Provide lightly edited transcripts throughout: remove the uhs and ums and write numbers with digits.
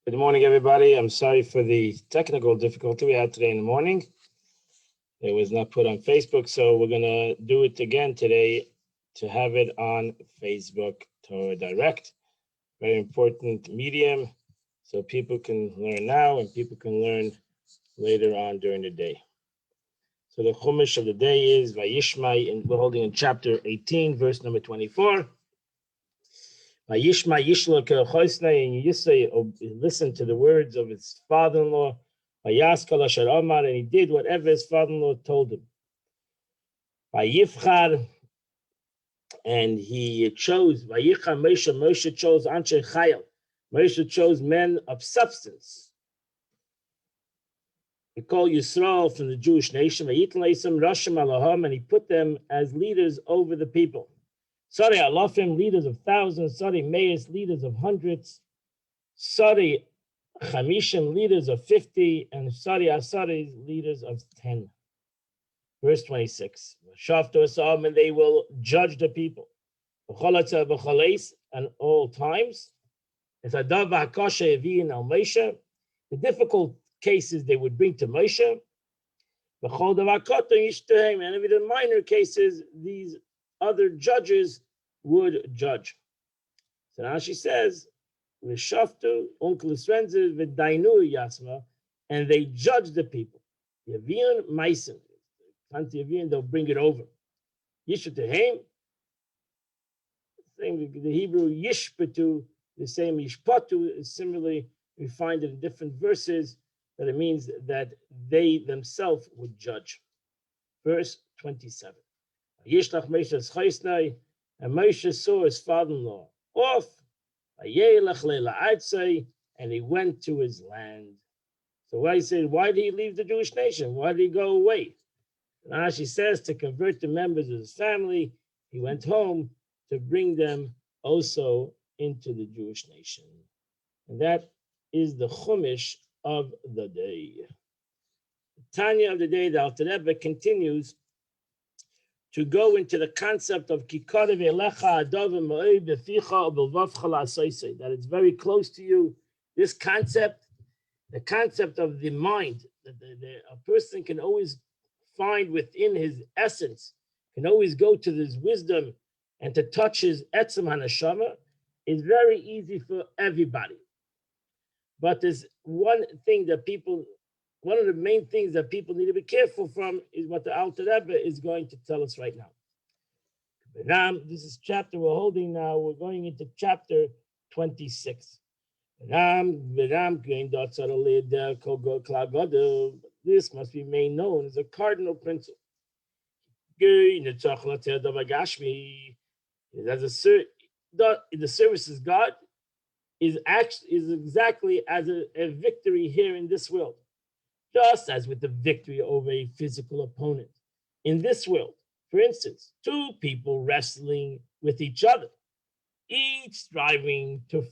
Good morning, everybody. I'm sorry for the technical difficulty we had today in the morning. It was not put on Facebook, so we're going to do it again today to have it on Facebook Torah Direct. Very important medium, so people can learn now and people can learn later on during the day. So the Chumash of the day is Vayishma, and we're holding in chapter 18, verse number 24. Vayishma Yishla Kelchosnei, and Yisai listened to the words of his father-in-law, Vayaskal Asher Omar, and he did whatever his father-in-law told him. Vayifchar, and he chose, Vayichar Moshe chose Anshe Chayil. Moshe chose men of substance. He called Yisrael from the Jewish nation, Vayitlan Eisam Rashim Alaham, and he put them as leaders over the people. Sorry, Alafim, leaders of thousands. Sorry, Mayas, leaders of hundreds. Sorry, Chamishim, leaders of 50. And sorry, Asari, leaders of 10. Verse 26. And they will judge the people. And all times. The difficult cases they would bring to Moshe. And even the minor cases, these other judges would judge. So now she says, "V'shaftu onkelis renzer v'dainu yasma," and they judge the people. Yavian ma'asim, kanti yavian, they'll bring it over. Yishutehem, the Hebrew yishpatu, the same yishpatu. Similarly, we find it in different verses that it means that they themselves would judge. Verse 27. Yishlach Moshe's chaysnai, and Moshe saw his father-in-law off, and he went to his land. So why he said, why did he leave the Jewish nation? Why did he go away? And she says, to convert the members of his family, he went home to bring them also into the Jewish nation. And that is the Chumash of the day. The Tanya of the day, the Alter Rebbe continues to go into the concept of that it's very close to you. This concept, the concept of the mind, that a person can always find within his essence, can always go to this wisdom and to touch his etzem hanashama, is very easy for everybody. But there's one of the main things that people need to be careful from is what the Alter Rebbe is going to tell us right now. This is chapter we're holding now. We're going into chapter 26. This must be made known as a cardinal principle. The service of God is exactly as a victory here in this world. Just as with the victory over a physical opponent. In this world, for instance, two people wrestling with each other, each striving to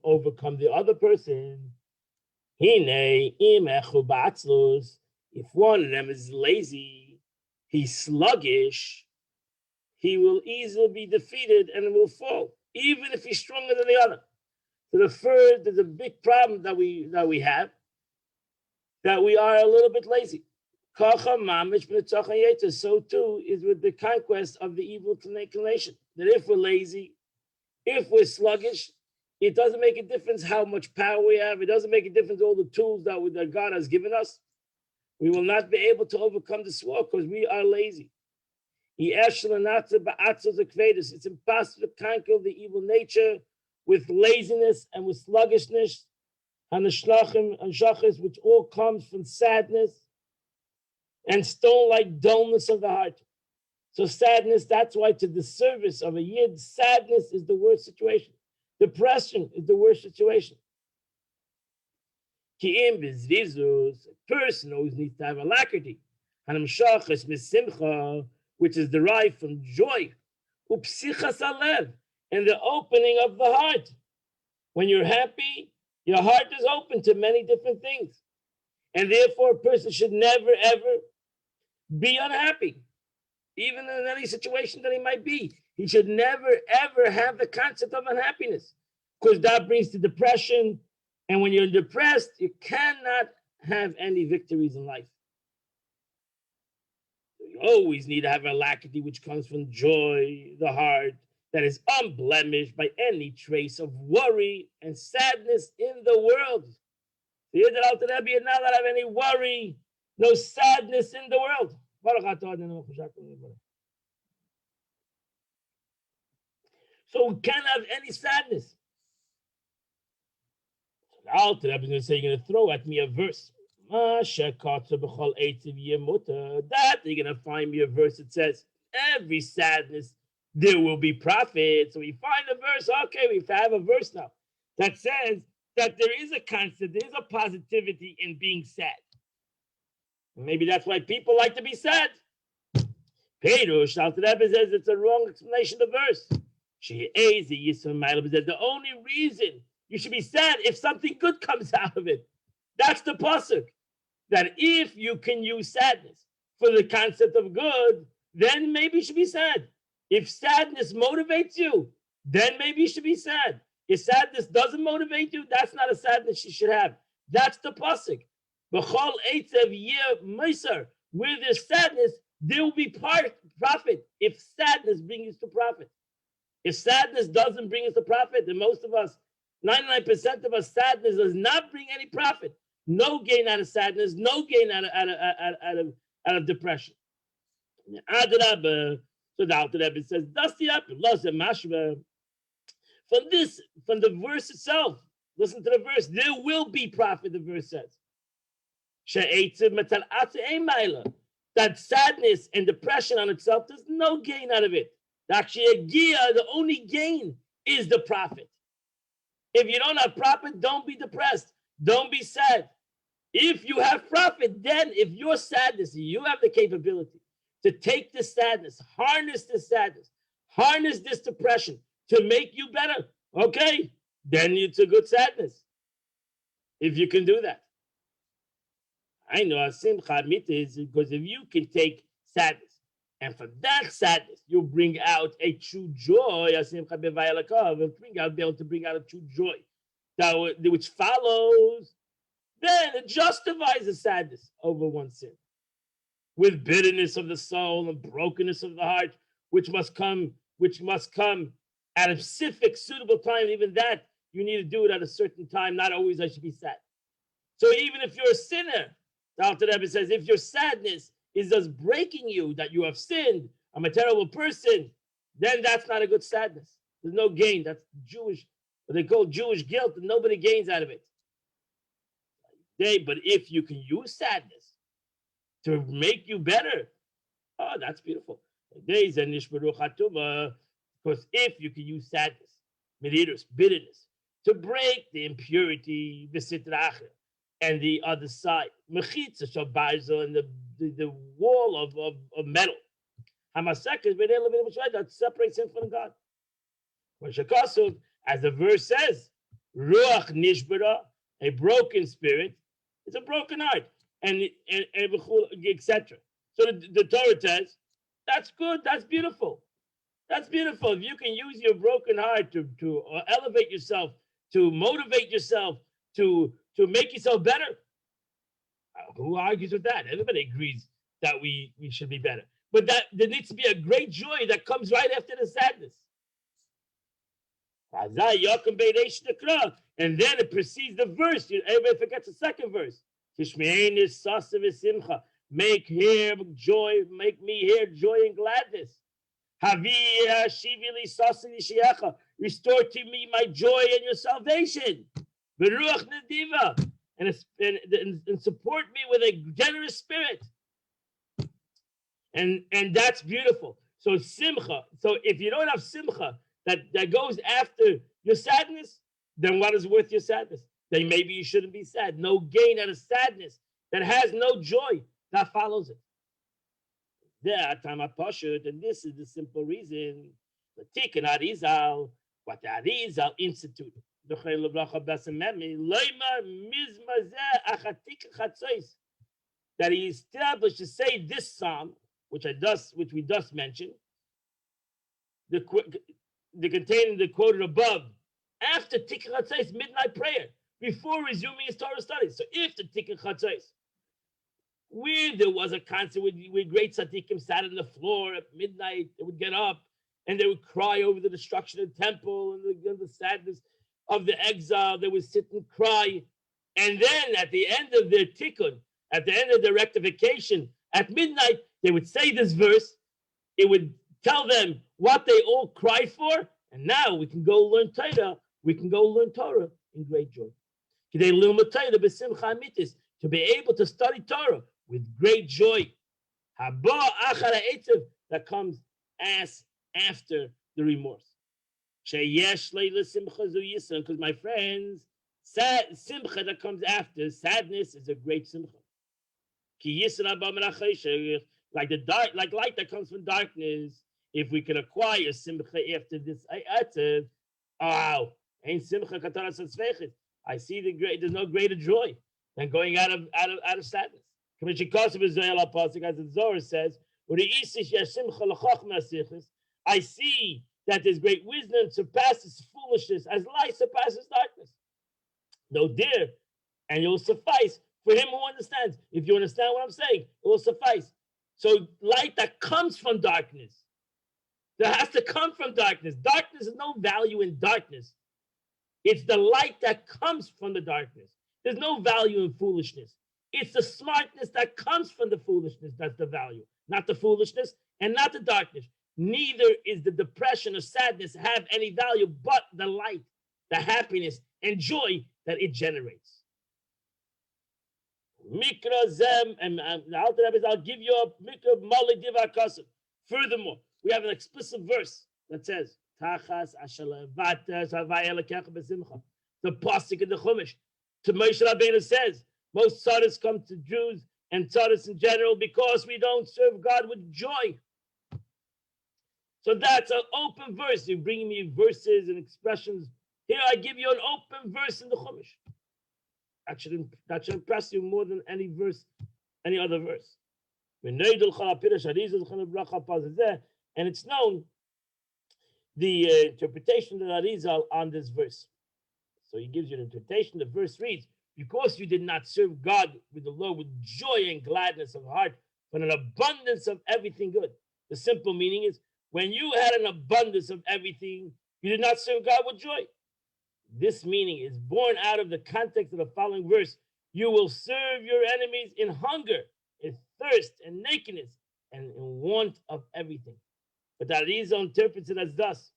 overcome the other person. If one of them is lazy, he's sluggish, he will easily be defeated and will fall, even if he's stronger than the other. So there's a big problem that we have, that we are a little bit lazy. So too is with the conquest of the evil inclination. That if we're lazy, if we're sluggish, it doesn't make a difference how much power we have. It doesn't make a difference all the tools that God has given us. We will not be able to overcome this war because we are lazy. It's impossible to conquer the evil nature with laziness and with sluggishness. Which all comes from sadness and stone-like dullness of the heart. So sadness, that's why to the service of a Yid, sadness is the worst situation. Depression is the worst situation. A person always needs to have alacrity, which is derived from joy, and the opening of the heart. When you're happy, your heart is open to many different things. And therefore, a person should never, ever be unhappy. Even in any situation that he might be. He should never, ever have the concept of unhappiness. because that brings to depression. And when you're depressed, you cannot have any victories in life. You always need to have a alacrity which comes from joy, the heart that is unblemished by any trace of worry and sadness in the world. So you not have any worry, no sadness in the world. So we can't have any sadness. The Alter Rebbe is going to say, you're going to throw at me a verse. That you're going to find me a verse that says, every sadness, there will be profit. So we find a verse, okay, we have a verse now that says that there is a concept, there is a positivity in being sad. Maybe that's why people like to be sad. Perush, Alter Rebbe says it's a wrong explanation of the verse. The only reason you should be sad if something good comes out of it. That's the pasuk. That if you can use sadness for the concept of good, then maybe you should be sad. If sadness motivates you, then maybe you should be sad. If sadness doesn't motivate you, that's not a sadness you should have. That's the pasuk. B'chol eitzev yeh meiser. Where there's sadness, there will be profit. If sadness brings us to profit. If sadness doesn't bring us to profit, then most of us, 99% of us, sadness does not bring any profit. No gain out of sadness, no gain out of depression. So the Alter Rebbe says, "Dusty up, mashva." From the verse itself, listen to the verse. There will be profit. The verse says, that sadness and depression on itself, there's no gain out of it. Actually, the only gain is the profit. If you don't have profit, don't be depressed. Don't be sad. If you have profit, then if you're sadness, you have the capability to take this sadness, harness this sadness, harness this depression to make you better. Okay, then it's a good sadness. If you can do that. I know a simcha is because if you can take sadness, and from that sadness, you bring out a true joy. Simcha be able to bring out a true joy, which follows. Then it justifies the sadness over one sin. With bitterness of the soul and brokenness of the heart, which must come at a specific suitable time. Even that, you need to do it at a certain time. Not always I should be sad. So even if you're a sinner, the Alter Rebbe says, if your sadness is just breaking you, that you have sinned, I'm a terrible person, then that's not a good sadness. There's no gain. That's Jewish, what they call Jewish guilt, and nobody gains out of it. But if you can use sadness to make you better, oh, that's beautiful. Because if you can use sadness, bitterness, to break the impurity, and the other side, and the wall of metal, that separates him from God. As the verse says, Ruach Nishbara, a broken spirit, it's a broken heart, and etc. So the Torah says, that's good, that's beautiful. That's beautiful. If you can use your broken heart to elevate yourself, to motivate yourself, to make yourself better. Who argues with that? Everybody agrees that we should be better. But that there needs to be a great joy that comes right after the sadness. And then it precedes the verse. Everybody forgets the second verse. Make here joy, make me hear joy and gladness. Restore to me my joy and your salvation. And support me with a generous spirit. And that's beautiful. So simcha. So if you don't have simcha that goes after your sadness, then what is worth your sadness? Then maybe you shouldn't be sad. No gain out of sadness that has no joy. That follows it. And this is the simple reason. The Tikkun Arizal, what the Arizal instituted. That he established to say this psalm, which we just mentioned, the containing the quoted above, after Tikkun Chatzos, midnight prayer, before resuming his Torah studies. So if the Tikkun Chatzos, where there was a concert where great tzaddikim sat on the floor at midnight, they would get up and they would cry over the destruction of the temple and the sadness of the exile. They would sit and cry. And then at the end of their tikkun, at the end of their rectification, at midnight, they would say this verse. It would tell them what they all cried for. And now we can go learn Torah. We can go learn Torah in great joy. To be able to study Torah with great joy. That comes as after the remorse. Because my friends, simcha that comes after sadness is a great simcha. Like the dark, like light that comes from darkness. If we can acquire simcha after this, wow, ain't simcha kataras tzvechet. I see there's no greater joy than going out of sadness. As the Zohar says, I see that there's great wisdom surpasses foolishness as light surpasses darkness. No dear, and it will suffice for him who understands. If you understand what I'm saying, it will suffice. So light that comes from darkness, that has to come from darkness. Darkness is no value in darkness. It's the light that comes from the darkness. There's no value in foolishness. It's the smartness that comes from the foolishness that's the value, not the foolishness and not the darkness. Neither is the depression or sadness have any value but the light, the happiness and joy that it generates. Mikra zem, and the Alter Rebbe, I'll give you a mikra mali diva kasim. Furthermore, we have an explicit verse that says, Tachas ashalavatas havayelakech besimcha. The pasuk in the Chumash. To Moshe Rabbeinu says, most tzaddiks come to Jews and tzaddiks in general because we don't serve God with joy. So that's an open verse. You're bringing me verses and expressions. Here I give you an open verse in the Chumash. That should impress you more than any verse, any other verse. And it's known the interpretation of the Arizal on this verse. So he gives you an interpretation. The verse reads, because you did not serve God with the Lord with joy and gladness of heart, but an abundance of everything good. The simple meaning is, when you had an abundance of everything, you did not serve God with joy. This meaning is born out of the context of the following verse. You will serve your enemies in hunger, in thirst, and nakedness, and in want of everything. But that Arizal interprets it as thus.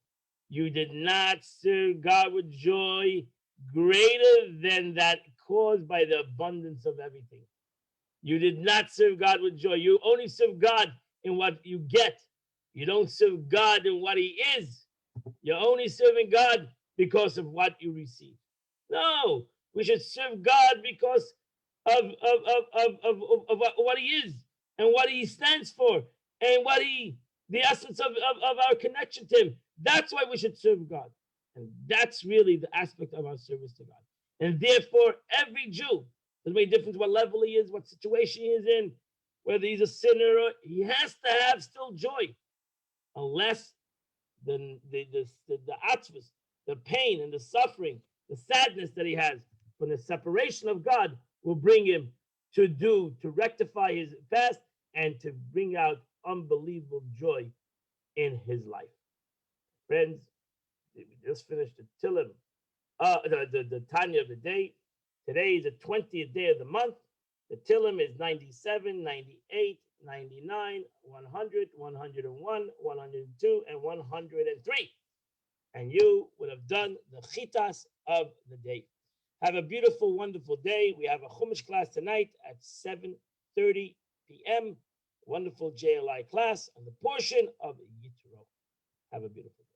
You did not serve God with joy greater than that caused by the abundance of everything. You did not serve God with joy. You only serve God in what you get. You don't serve God in what he is. You're only serving God because of what you receive. No, we should serve God because of what he is and what he stands for and what the essence of our connection to him. That's why we should serve God. And that's really the aspect of our service to God. And therefore, every Jew, doesn't make a difference what level he is, what situation he is in, whether he's a sinner, or he has to have still joy. Unless the atzvus, the pain and the suffering, the sadness that he has from the separation of God will bring him to rectify his past and to bring out unbelievable joy in his life. Friends, we just finished the Tillim, the Tanya of the day. Today is the 20th day of the month. The Tillim is 97, 98, 99, 100, 101, 102, and 103. And you would have done the chitas of the day. Have a beautiful, wonderful day. We have a Chumash class tonight at 7:30 p.m. Wonderful JLI class on the portion of Yitro. Have a beautiful day.